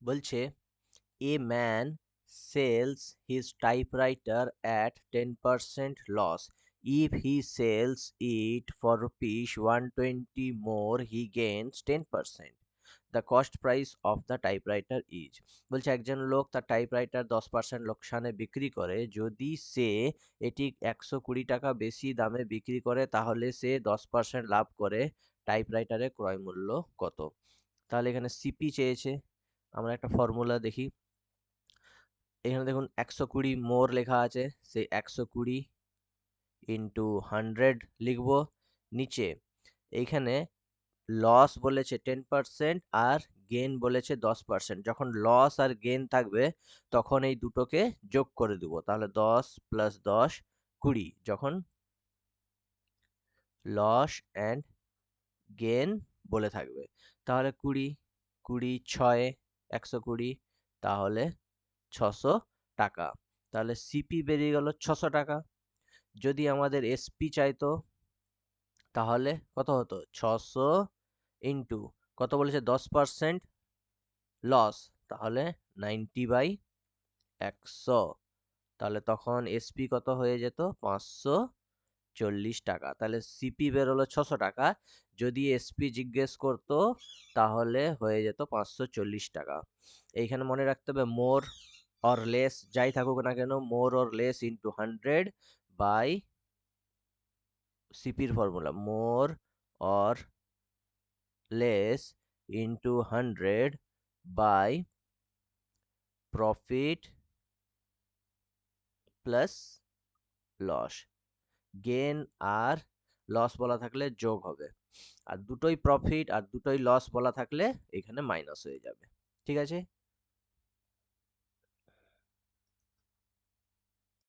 বলছে a man sells his typewriter at 10% loss. If he sells it for rupees 120 more, he gains 10%. The cost price of the typewriter is, বলছে একজন লোক তার typewriter 10% লোকসানে বিক্রি করে। যদি সে এটি 120 টাকা বেশি দামে বিক্রি করে তাহলে সে 10% লাভ করে। টাইপরাইটারের ক্রয় মূল্য কত? তাহলে এখানে সিপি চেয়েছে। আমরা একটা ফর্মুলা দেখি। এখানে দেখুন 120 মোর লেখা আছে, সেই 120 ইন্টু 100 লিখবো। নিচে এইখানে লস বলেছে 10% আর গেন বলেছে 10%। যখন লস আর গেন থাকবে তখন এই দুটোকে যোগ করে দেব। তাহলে 10 প্লাস 10 20। যখন লস অ্যান্ড গেন বলে থাকবে তাহলে 20 20 6 120, তাহলে 600 টাকা। তাহলে সিপি বেরিয়ে গেল 600 টাকা। যদি আমাদের এসপি চাইতো তাহলে কত হতো? 600 ইন্টু কত বলেছে? 10% লস, তাহলে 90/100। তাহলে তখন এসপি কত হয়ে যেত? 540 টাকা। তাহলে সিপি বেরোলো 600 টাকা। যদি এসপি জিজ্ঞেস করতো তাহলে হয়ে যেত 540 টাকা। এইখানে মনে রাখতে হবে মোর অর লেস যাই থাকুক না কেন, more or less into 100 by সিপির formula more or less into 100 by profit plus loss. Gain আর লস বলা থাকলে যোগ হবে, আর দুটোই প্রফিট আর দুটোই লস বলা থাকলে এখানে মাইনাস হয়ে যাবে। ঠিক আছে।